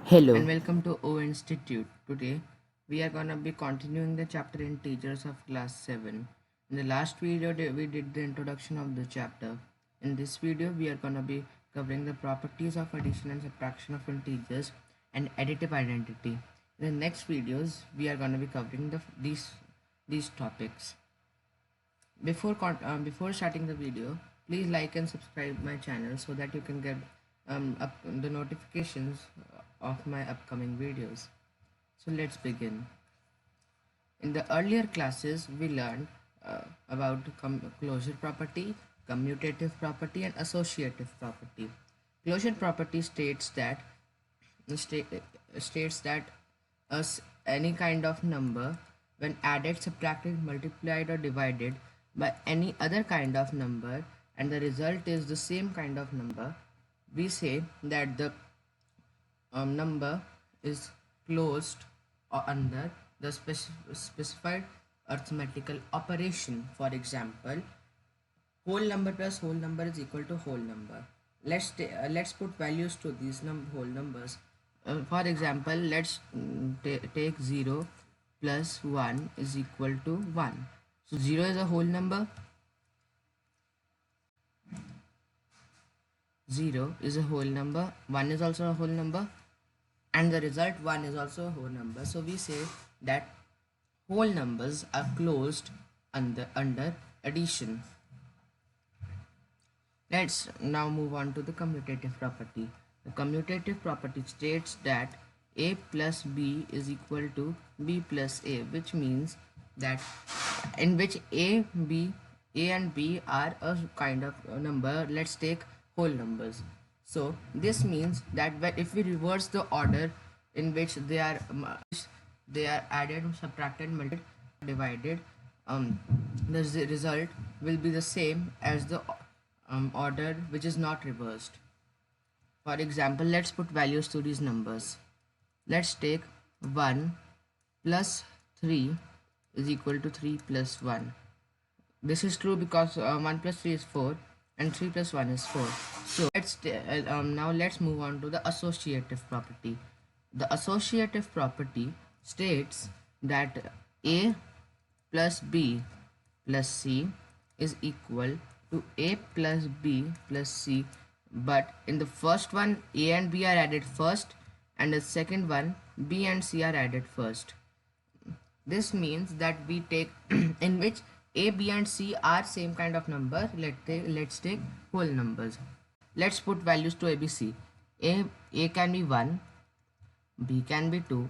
Hello. And welcome to O Institute. Today we are gonna be continuing the chapter Integers of class 7. In the last video we did the introduction of the chapter. In this video we are gonna be covering the properties of addition and subtraction of integers and additive identity. In the next videos we are gonna be covering these topics. Before starting the video, please like and subscribe my channel so that you can get the notifications of my upcoming videos. So let's begin. In the earlier classes, we learned about closure property, commutative property, and associative property. Closure property states that any kind of number, when added, subtracted, multiplied, or divided by any other kind of number, and the result is the same kind of number, we say that the number is closed or under the specified arithmetical operation. For example, whole number plus whole number is equal to whole number. Let's put values to these whole numbers. For example, let's take 0 plus 1 is equal to 1. So 0 is a whole number, 0 is a whole number, 1 is also a whole number, and the result 1 is also a whole number. So we say that whole numbers are closed under addition. Let's now move on to the commutative property. The commutative property states that a plus b is equal to b plus a, which means that in which a and b are a kind of a number. Let's take whole numbers. So this means that if we reverse the order in which they are added, subtracted, multiplied, divided, the result will be the same as the order which is not reversed. For example, let's put values to these numbers. Let's take 1 plus 3 is equal to 3 plus 1. This is true because 1 plus 3 is 4 and 3 plus 1 is 4. So now let's move on to the associative property. The associative property states that a plus b plus c is equal to a plus b plus c, but in the first one a and b are added first, and the second one b and c are added first. This means that we take in which a, b and c are same kind of number. Let's take whole numbers. Let's put values to abc. A can be 1, b can be 2,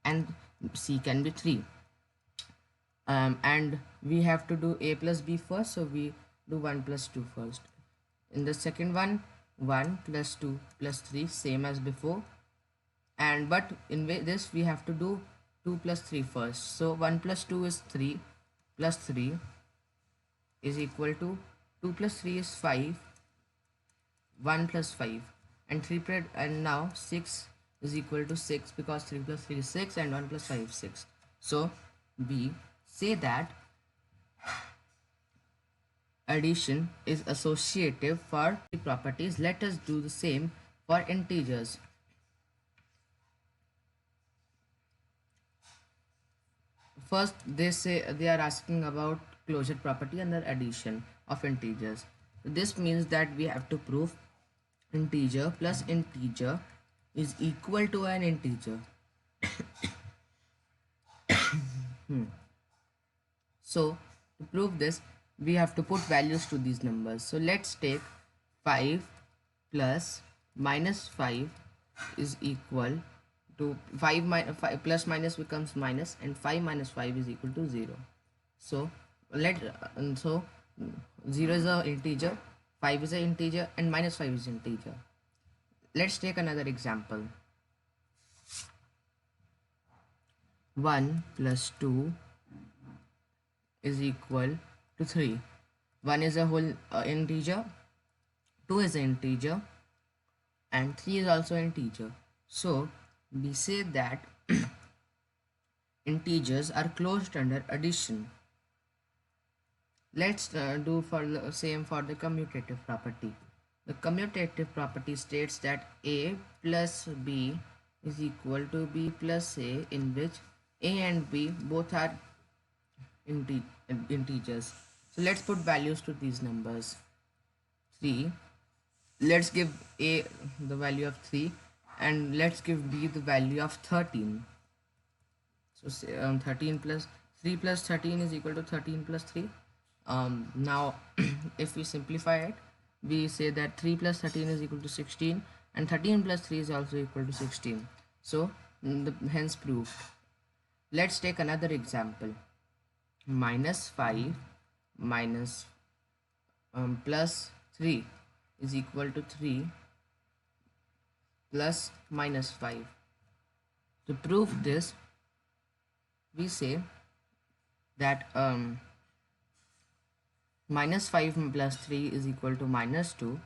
and c can be 3. And we have to do a plus b first, so we do 1 plus 2 first. In the second one, 1 plus 2 plus 3, same as before, and but in this we have to do 2 plus 3 first. So 1 plus 2 is 3, plus 3 is equal to 2 plus 3 is 5, 1 plus 5, and now 6 is equal to 6 because 3 plus 3 is 6 and 1 plus 5 is 6. So we say that addition is associative for the properties. Let us do the same for integers. First, they are asking about closure property under addition of integers. This means that we have to prove integer plus integer is equal to an integer. So to prove this, we have to put values to these numbers. So let's take 5 plus minus 5 is equal to 5 plus minus becomes minus, and 5 minus 5 is equal to 0. So 0 is a integer, 5 is an integer, and minus 5 is an integer. Let's take another example. 1 plus 2 is equal to 3. 1 is a whole integer, 2 is an integer, and 3 is also an integer. So we say that integers are closed under addition. Let's do for the same for the commutative property. The commutative property states that a plus b is equal to b plus a, in which a and b both are integers. So let's put values to these numbers. 3, let's give a the value of 3, and let's give b the value of 13. So 13 plus 3 plus 13 is equal to 13 plus 3. Now if we simplify it, we say that 3 plus 13 is equal to 16, and 13 plus 3 is also equal to 16. So hence proved. Let's take another example. Minus 5 minus plus 3 is equal to 3 plus minus 5. To prove this, we say that minus 5 plus 3 is equal to minus 2,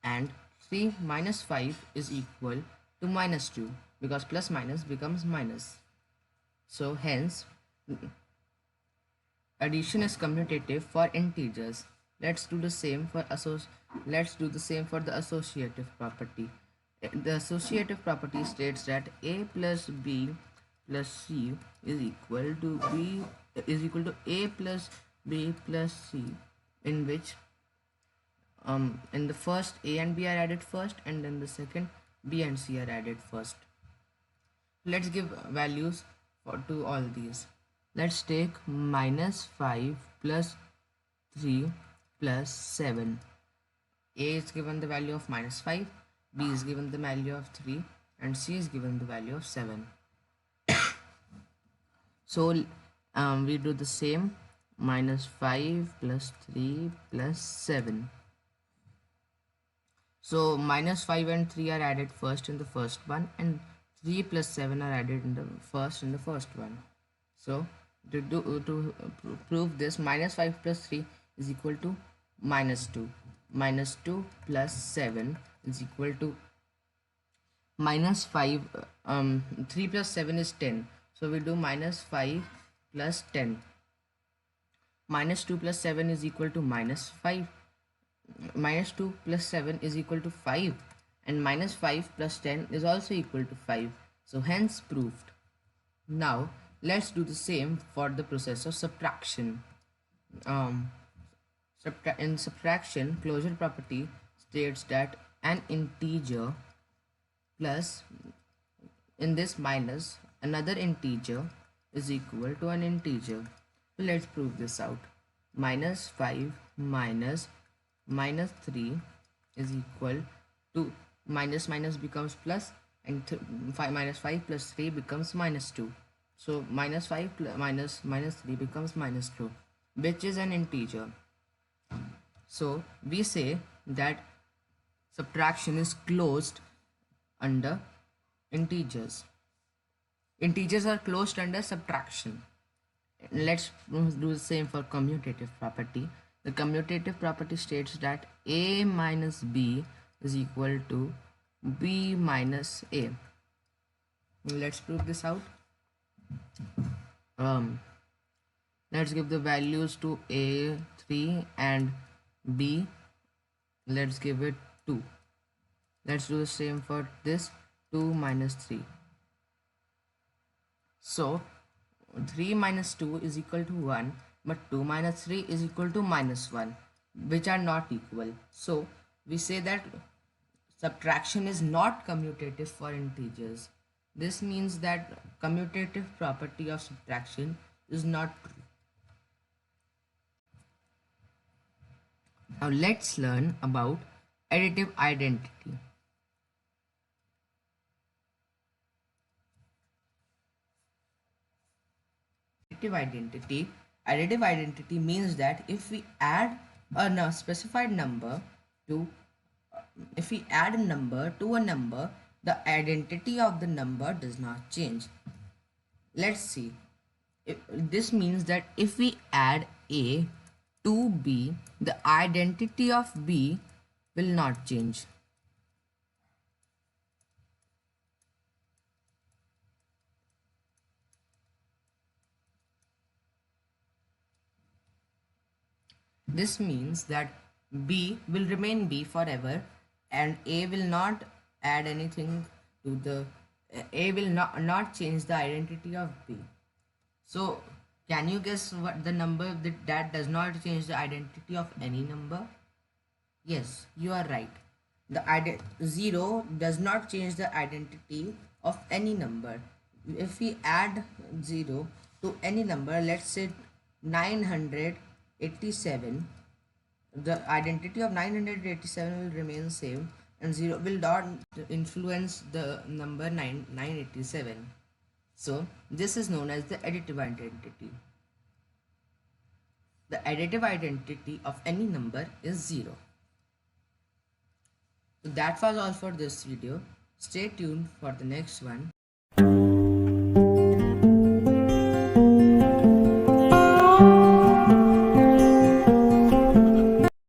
and 3 minus 5 is equal to minus 2, because plus minus becomes minus. So hence addition is commutative for integers. Let's do the same for the associative property. The associative property states that a plus b plus c is equal to a plus b plus c, in which in the first a and b are added first, and then the second b and c are added first. Let's give values to all these. Let's take minus 5 plus 3 plus 7. A is given the value of minus 5, b is given the value of 3, and c is given the value of 7. So we do the same. Minus 5 plus 3 plus 7. So minus 5 and 3 are added first in the first one, and 3 plus 7 are added in the first one. So to prove this, minus 5 plus 3 is equal to minus 2. Minus 2 plus 7 is equal to minus 5. 3 plus 7 is 10. So we do minus 5 plus 10. Minus 2 plus 7 is equal to minus 5. Minus 2 plus 7 is equal to 5, and minus 5 plus 10 is also equal to 5. So hence proved. Now let's do the same for the process of subtraction. In subtraction, closure property states that an integer plus, in this minus, another integer is equal to an integer. So let's prove this out. Minus 5 minus 3 is equal to, minus becomes plus, and 5 plus 3 becomes minus 2. So minus 5 minus 3 becomes minus 2, which is an integer. So we say that subtraction is closed under integers. Integers are closed under subtraction. Let's do the same for commutative property. The commutative property states that a minus b is equal to b minus a. Let's prove this out. Let's give the values to a 3 and b. Let's give it 2. Let's do the same for this, 2 minus 3. So 3 minus 2 is equal to 1, but 2 minus 3 is equal to minus 1, which are not equal. So we say that subtraction is not commutative for integers. This means that commutative property of subtraction is not true. Now let's learn about additive identity. Additive identity means that if we add a specified number to a number, the identity of the number does not change. Let's see. This means that if we add a to b, the identity of b will not change. This means that b will remain b forever, and a will not add anything to the A will not change the identity of B. So can you guess what the number that does not change the identity of any number? Yes, you are right. The 0 does not change the identity of any number. If we add 0 to any number, let's say 987, the identity of 987 will remain same, and 0 will not influence the number 987. So this is known as the additive identity. The additive identity of any number is 0. So that was all for this video. Stay tuned for the next one.